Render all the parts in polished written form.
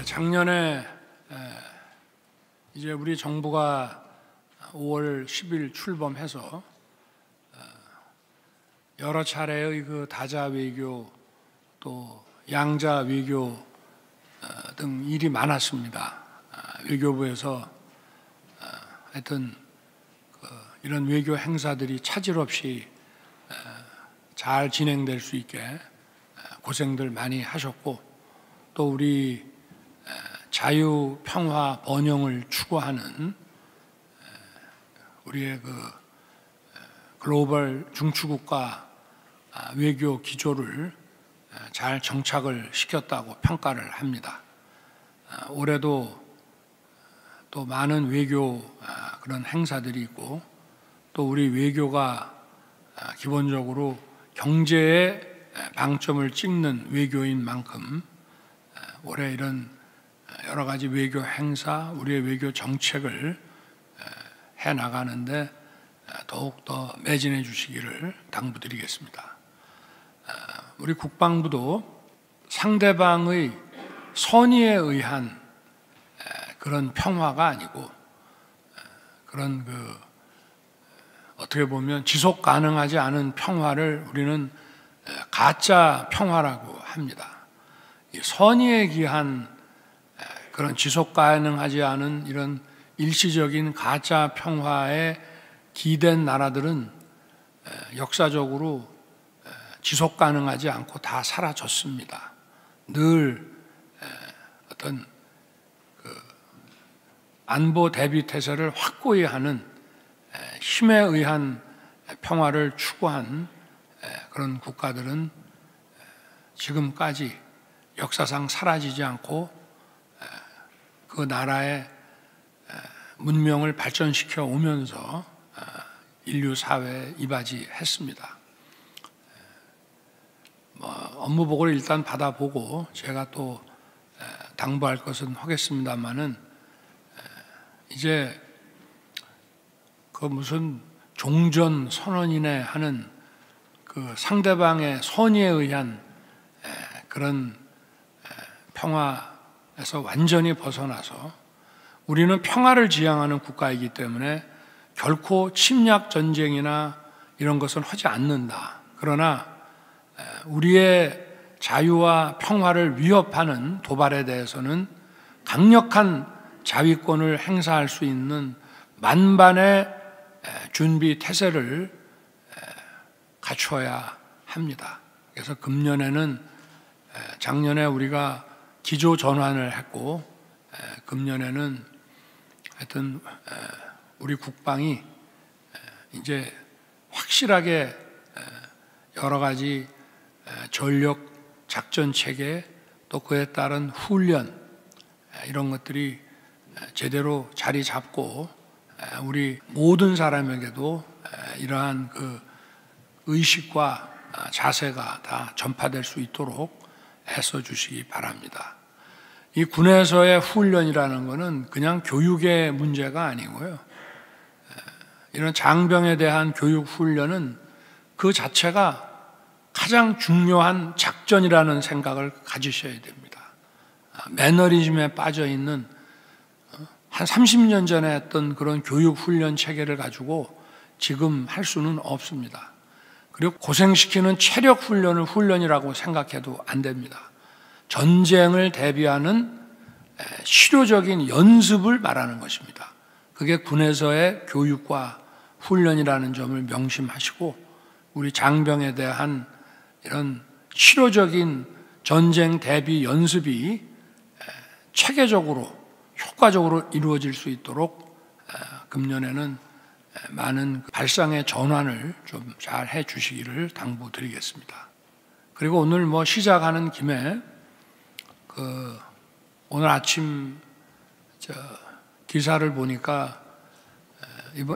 작년에 이제 우리 정부가 5월 10일 출범해서 여러 차례의 그 다자 외교 또 양자 외교 등 일이 많았습니다. 외교부에서 하여튼 이런 외교 행사들이 차질 없이 잘 진행될 수 있게 고생들 많이 하셨고, 또 우리 자유, 평화, 번영을 추구하는 우리의 그 글로벌 중추국가 외교 기조를 잘 정착을 시켰다고 평가를 합니다. 올해도 또 많은 외교 그런 행사들이 있고, 또 우리 외교가 기본적으로 경제에 방점을 찍는 외교인 만큼 올해 이런 여러 가지 외교 행사, 우리의 외교 정책을 해 나가는데 더욱더 매진해 주시기를 당부드리겠습니다. 우리 국방부도 상대방의 선의에 의한 그런 평화가 아니고, 그런 어떻게 보면 지속 가능하지 않은 평화를 우리는 가짜 평화라고 합니다. 선의에 기한 그런 지속 가능하지 않은 이런 일시적인 가짜 평화에 기댄 나라들은 역사적으로 지속 가능하지 않고 다 사라졌습니다. 늘 어떤 안보 대비 태세를 확고히 하는 힘에 의한 평화를 추구한 그런 국가들은 지금까지 역사상 사라지지 않고 그 나라의 문명을 발전시켜 오면서 인류 사회에 이바지했습니다. 업무 보고를 일단 받아보고 제가 또 당부할 것은 하겠습니다만은, 이제 그 무슨 종전 선언이네 하는 그 상대방의 선의에 의한 그런 평화에서 완전히 벗어나서, 우리는 평화를 지향하는 국가이기 때문에 결코 침략 전쟁이나 이런 것은 하지 않는다. 그러나 우리의 자유와 평화를 위협하는 도발에 대해서는 강력한 자위권을 행사할 수 있는 만반의 준비 태세를 갖춰야 합니다. 그래서 금년에는, 작년에 우리가 기조 전환을 했고, 금년에는 하여튼 우리 국방이 이제 확실하게 여러 가지 전력 작전 체계, 또 그에 따른 훈련, 이런 것들이 제대로 자리 잡고 우리 모든 사람에게도 이러한 그 의식과 자세가 다 전파될 수 있도록 애써 주시기 바랍니다. 이 군에서의 훈련이라는 것은 그냥 교육의 문제가 아니고요, 이런 장병에 대한 교육 훈련은 그 자체가 가장 중요한 작전이라는 생각을 가지셔야 됩니다. 매너리즘에 빠져 있는 한 30년 전에 했던 그런 교육 훈련 체계를 가지고 지금 할 수는 없습니다. 그리고 고생시키는 체력 훈련을 훈련이라고 생각해도 안 됩니다. 전쟁을 대비하는 실효적인 연습을 말하는 것입니다. 그게 군에서의 교육과 훈련이라는 점을 명심하시고, 우리 장병에 대한 이런 실효적인 전쟁 대비 연습이 체계적으로 효과적으로 이루어질 수 있도록 금년에는 많은 발상의 전환을 좀 잘 해 주시기를 당부드리겠습니다. 그리고 오늘 시작하는 김에 오늘 아침 기사를 보니까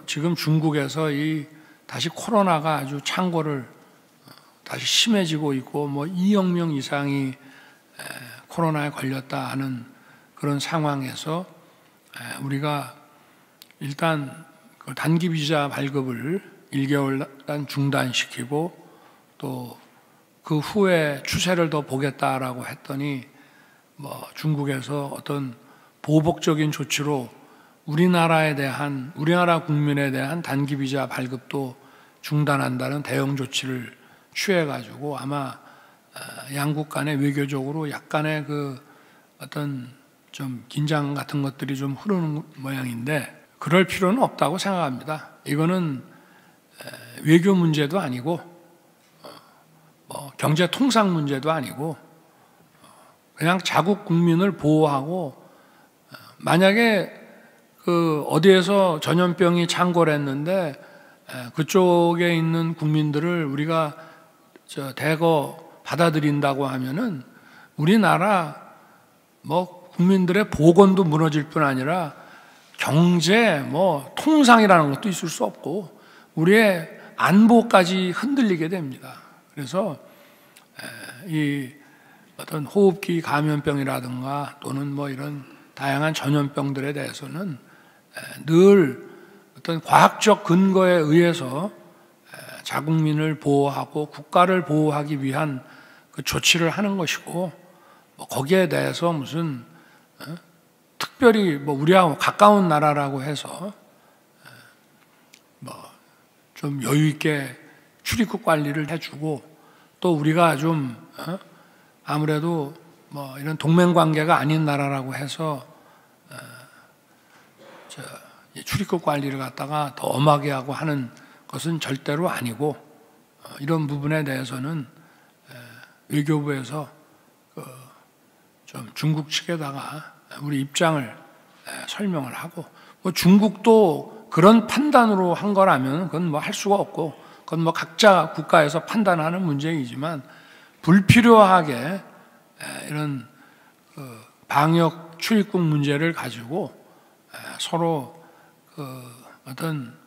지금 중국에서 다시 코로나가 아주 창궐을 다시 심해지고 있고, 2억 명 이상이 코로나에 걸렸다 하는 그런 상황에서 우리가 일단 단기 비자 발급을 1개월간 중단시키고, 또 그 후에 추세를 더 보겠다라고 했더니 중국에서 어떤 보복적인 조치로 우리나라 국민에 대한 단기 비자 발급도 중단한다는 대응 조치를 취해가지고 아마 양국 간에 외교적으로 약간의 그 어떤 좀 긴장 같은 것들이 좀 흐르는 모양인데, 그럴 필요는 없다고 생각합니다. 이거는 외교 문제도 아니고 경제 통상 문제도 아니고 그냥 자국 국민을 보호하고, 만약에 그 어디에서 전염병이 창궐 했는데 그쪽에 있는 국민들을 우리가 대거 받아들인다고 하면은 우리나라 국민들의 보건도 무너질 뿐 아니라 경제 통상이라는 것도 있을 수 없고 우리의 안보까지 흔들리게 됩니다. 그래서 이 어떤 호흡기 감염병이라든가 또는 이런 다양한 전염병들에 대해서는 늘 어떤 과학적 근거에 의해서 자국민을 보호하고 국가를 보호하기 위한 그 조치를 하는 것이고, 거기에 대해서 무슨 특별히 우리하고 가까운 나라라고 해서 좀 여유 있게 출입국 관리를 해주고, 또 우리가 좀 아무래도 이런 동맹 관계가 아닌 나라라고 해서 출입국 관리를 갖다가 더 엄하게 하고 하는 것은 절대로 아니고, 이런 부분에 대해서는 외교부에서 좀 중국 측에다가 우리 입장을 설명을 하고, 중국도 그런 판단으로 한 거라면 그건 할 수가 없고, 그건 각자 국가에서 판단하는 문제이지만, 불필요하게 이런 방역 출입국 문제를 가지고 서로 어떤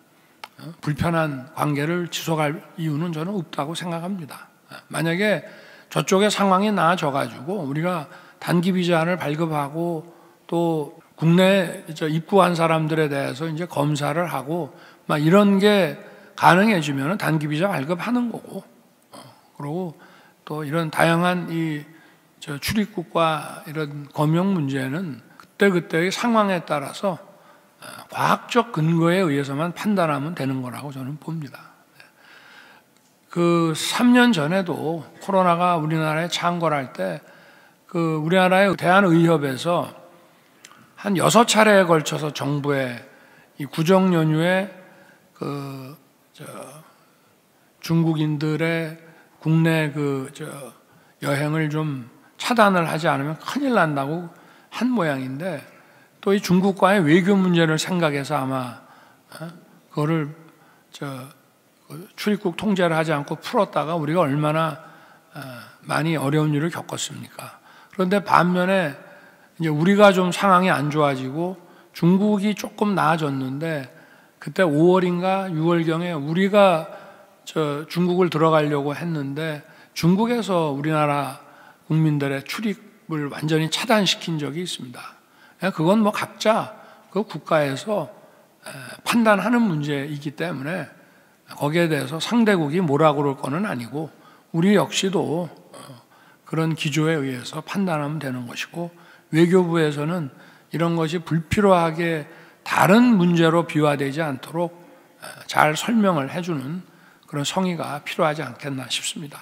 불편한 관계를 지속할 이유는 저는 없다고 생각합니다. 만약에 저쪽의 상황이 나아져가지고 우리가 단기 비자를 발급하고 또 국내 입국한 사람들에 대해서 이제 검사를 하고 이런 게 가능해지면 단기 비자 발급하는 거고, 그리고 또 이런 다양한 이 출입국과 이런 검역 문제는 그때그때의 상황에 따라서 과학적 근거에 의해서만 판단하면 되는 거라고 저는 봅니다. 그 3년 전에도 코로나가 우리나라에 창궐할 때 그 우리나라의 대한의협에서 한 6차례에 걸쳐서 정부에 이 구정 연휴에 중국인들의 국내 여행을 좀 차단을 하지 않으면 큰일 난다고 한 모양인데, 또 이 중국과의 외교 문제를 생각해서 아마 그거를 출입국 통제를 하지 않고 풀었다가 우리가 얼마나 많이 어려운 일을 겪었습니까? 그런데 반면에 이제 우리가 좀 상황이 안 좋아지고 중국이 조금 나아졌는데, 그때 5월인가 6월경에 우리가 중국을 들어가려고 했는데 중국에서 우리나라 국민들의 출입을 완전히 차단시킨 적이 있습니다. 그건 각자 그 국가에서 판단하는 문제이기 때문에 거기에 대해서 상대국이 뭐라 그럴 거는 아니고, 우리 역시도 그런 기조에 의해서 판단하면 되는 것이고, 외교부에서는 이런 것이 불필요하게 다른 문제로 비화되지 않도록 잘 설명을 해주는 그런 성의가 필요하지 않겠나 싶습니다.